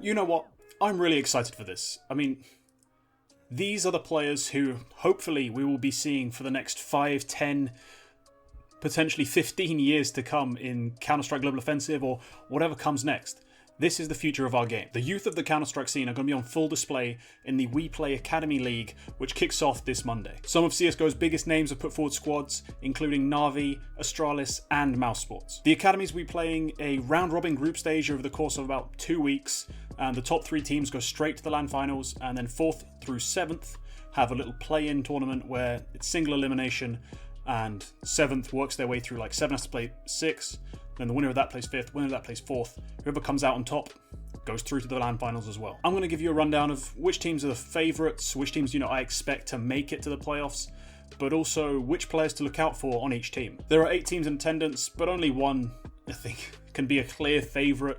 You know what? I'm really excited for this. I mean, these are the players who hopefully we will be seeing for the next 5, 10, potentially 15 years to come in Counter-Strike Global Offensive or whatever comes next. This is the future of our game. The youth of the Counter-Strike scene are going to be on full display in the WePlay Academy League, which kicks off this Monday. Some of CSGO's biggest names have put forward squads, including Na'Vi, Astralis, and Mousesports. The Academies will be playing a round-robin group stage over the course of about 2 weeks, and the top 3 teams go straight to the LAN finals, and then 4th through 7th have a little play-in tournament where it's single elimination, and 7th works their way through, like 7 has to play 6, then the winner of that plays 5th, winner of that plays 4th. Whoever comes out on top goes through to the LAN finals as well. I'm going to give you a rundown of which teams are the favourites, which teams I expect to make it to the playoffs, but also which players to look out for on each team. There are 8 teams in attendance, but only one, I think, can be a clear favourite,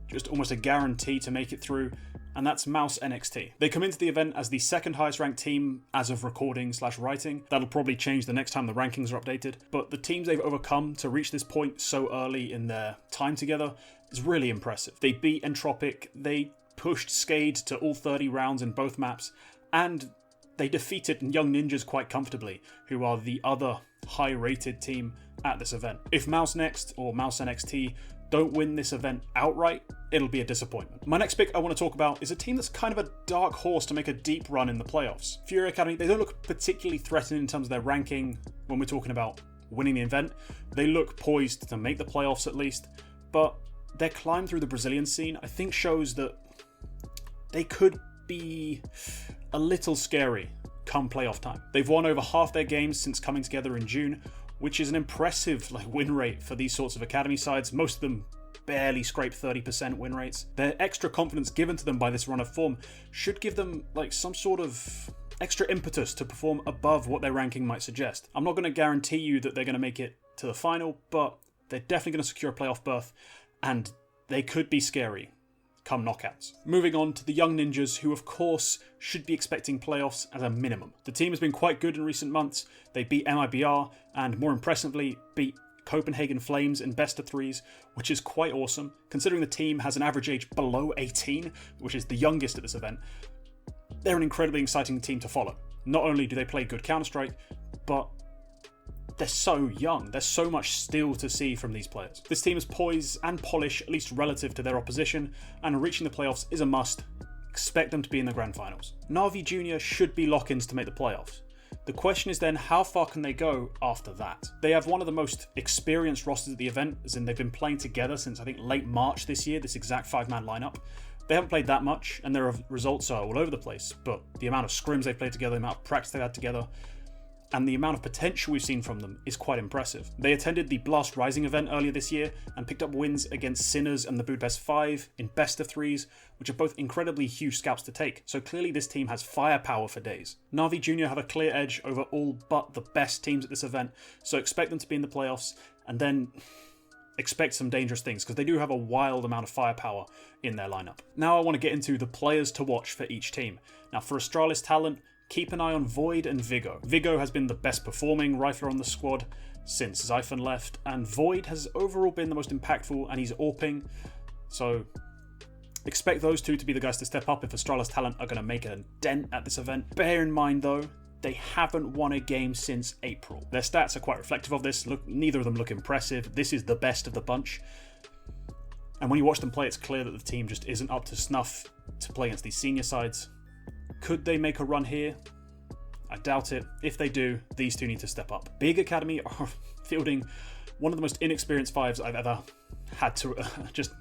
just almost a guarantee to make it through, and that's Mouse NXT. They come into the event as the 2nd highest ranked team as of recording/writing. That'll probably change the next time the rankings are updated, but the teams they've overcome to reach this point so early in their time together is really impressive. They beat Entropic, they pushed Skade to all 30 rounds in both maps, and they defeated Young Ninjas quite comfortably, who are the other high-rated team at this event. If Mouse Next or Mouse NXT don't win this event outright, it'll be a disappointment. My next pick I want to talk about is a team that's kind of a dark horse to make a deep run in the playoffs. Fury Academy, they don't look particularly threatening in terms of their ranking when we're talking about winning the event. They look poised to make the playoffs at least, but their climb through the Brazilian scene I think shows that they could be a little scary come playoff time. They've won over half their games since coming together in June, which is an impressive win rate for these sorts of academy sides. Most of them barely scrape 30% win rates. Their extra confidence given to them by this run of form should give them some sort of extra impetus to perform above what their ranking might suggest. I'm not going to guarantee you that they're going to make it to the final, but they're definitely going to secure a playoff berth, and they could be scary come knockouts. Moving on to the Young Ninjas, who of course should be expecting playoffs as a minimum. The team has been quite good in recent months. They beat MIBR and, more impressively, beat Copenhagen Flames in best of 3s, which is quite awesome. Considering the team has an average age below 18, which is the youngest at this event, they're an incredibly exciting team to follow. Not only do they play good Counter-Strike, but they're so young. There's so much still to see from these players. This team is poise and polish, at least relative to their opposition, and reaching the playoffs is a must. Expect them to be in the grand finals. Na'Vi Junior should be lock-ins to make the playoffs. The question is then, how far can they go after that? They have one of the most experienced rosters at the event, as in they've been playing together since I think late March this year, this exact 5-man lineup. They haven't played that much, and their results are all over the place, but the amount of scrims they've played together, the amount of practice they've had together, and the amount of potential we've seen from them is quite impressive. They attended the Blast Rising event earlier this year and picked up wins against Sinners and the Budapest 5 in best of 3s, which are both incredibly huge scalps to take, so clearly this team has firepower for days. Na'Vi Junior have a clear edge over all but the best teams at this event, so expect them to be in the playoffs, and then expect some dangerous things, because they do have a wild amount of firepower in their lineup. Now I want to get into the players to watch for each team. Now for Astralis talent, keep an eye on Void and Vigo. Vigo has been the best performing rifler on the squad since Xiphon left, and Void has overall been the most impactful, and he's AWPing, so expect those two to be the guys to step up if Astralis talent are going to make a dent at this event. Bear in mind though, they haven't won a game since April. Their stats are quite reflective of this. Look, neither of them look impressive. This is the best of the bunch, and when you watch them play, it's clear that the team just isn't up to snuff to play against these senior sides. Could they make a run here? I doubt it. If they do, these two need to step up. Big Academy are fielding one of the most inexperienced 5s I've ever had to just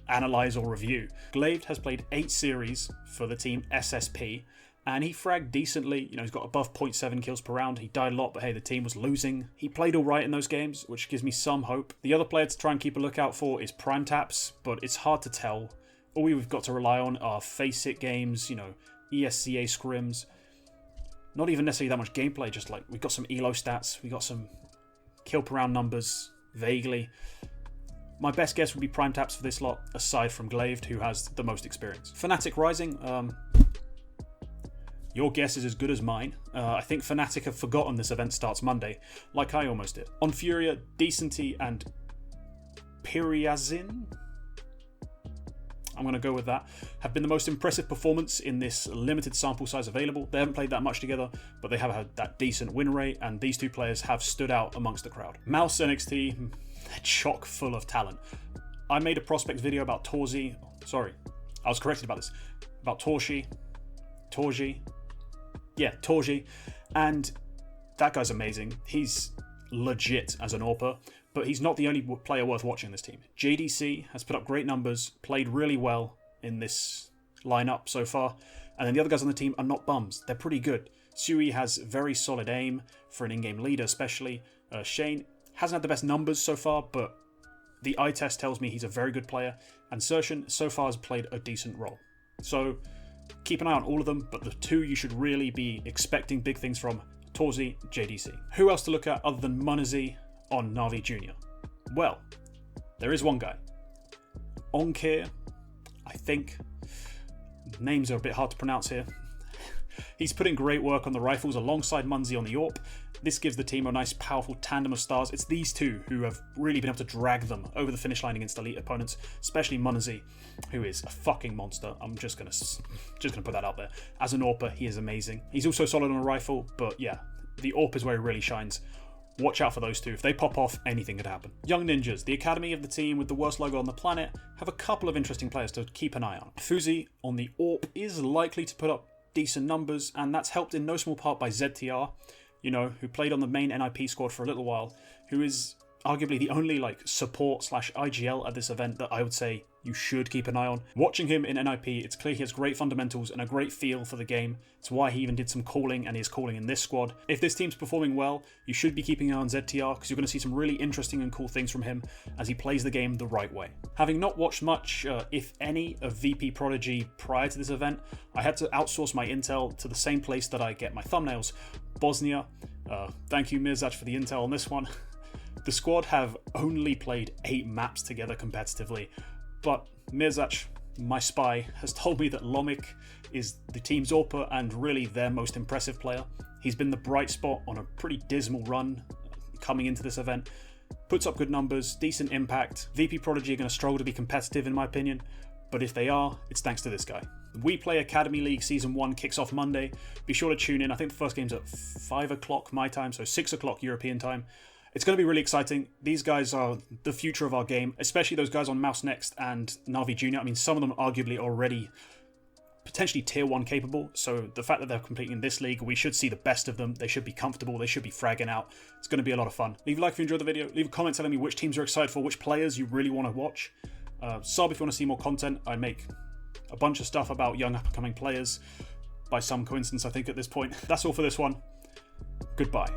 analyse or review. Glaive has played 8 series for the team SSP, and he fragged decently. He's got above 0.7 kills per round. He died a lot, but hey, the team was losing. He played alright in those games, which gives me some hope. The other player to try and keep a lookout for is Prime Taps, but it's hard to tell. All we've got to rely on are face-it games, ESCA scrims. Not even necessarily that much gameplay, just we've got some elo stats, we got some kill per round numbers, vaguely. My best guess would be Prime Taps for this lot, aside from Glaive, who has the most experience. Fnatic Rising, your guess is as good as mine. I think Fnatic have forgotten this event starts Monday, like I almost did. On Furia, Decenty and Piriazin, I'm going to go with that, have been the most impressive performance in this limited sample size available. They haven't played that much together, but they have had that decent win rate, and these two players have stood out amongst the crowd. Mouse NXT, they're chock full of talent. I made a prospect video about Torzi. Sorry, I was corrected about this. About Torji, and that guy's amazing. He's legit as an AWPer, but he's not the only player worth watching in this team. JDC has put up great numbers, played really well in this lineup so far, and then the other guys on the team are not bums. They're pretty good. Sui has very solid aim for an in-game leader, especially. Shane hasn't had the best numbers so far, but the eye test tells me he's a very good player, and Sershin so far has played a decent role. So keep an eye on all of them, but the two you should really be expecting big things from: Torzi, JDC. Who else to look at other than MONESY on Na'Vi Jr.? Well, there is one guy. Onkir, I think. Names are a bit hard to pronounce here. He's put in great work on the rifles alongside MONESY on the AWP. This gives the team a nice powerful tandem of stars. It's these two who have really been able to drag them over the finish line against elite opponents, especially MONESY, who is a fucking monster. I'm just gonna put that out there. As an AWPer, he is amazing. He's also solid on a rifle, but yeah, the AWP is where he really shines. Watch out for those two. If they pop off, anything could happen. Young Ninjas, the academy of the team with the worst logo on the planet, have a couple of interesting players to keep an eye on. Fuzi on the AWP is likely to put up decent numbers, and that's helped in no small part by ZTR, who played on the main NIP squad for a little while, who is arguably the only support / IGL at this event that I would say you should keep an eye on. Watching him in NIP, it's clear he has great fundamentals and a great feel for the game. It's why he even did some calling and is calling in this squad. If this team's performing well, you should be keeping an eye on ZTR, because you're going to see some really interesting and cool things from him as he plays the game the right way. Having not watched much, if any, of VP Prodigy prior to this event, I had to outsource my intel to the same place that I get my thumbnails, Bosnia. Thank you, Mirzach, for the intel on this one. The squad have only played 8 maps together competitively, but Mirzach, my spy, has told me that Lomik is the team's AWPer and really their most impressive player. He's been the bright spot on a pretty dismal run coming into this event. Puts up good numbers, decent impact. VP Prodigy are going to struggle to be competitive in my opinion, but if they are, it's thanks to this guy. The WePlay Academy League Season 1 kicks off Monday. Be sure to tune in. I think the first game's at 5 o'clock my time, so 6 o'clock European time. It's going to be really exciting. These guys are the future of our game, especially those guys on Mouse Next and Na'Vi Jr. I mean, some of them arguably already potentially tier 1 capable, so the fact that they're competing in this league, we should see the best of them. They should be comfortable, they should be fragging out. It's going to be a lot of fun. Leave a like if you enjoyed the video, leave a comment telling me which teams you're excited for, which players you really want to watch. Sub if you want to see more content. I make a bunch of stuff about young up-and-coming players, by some coincidence I think at this point. That's all for this one. Goodbye.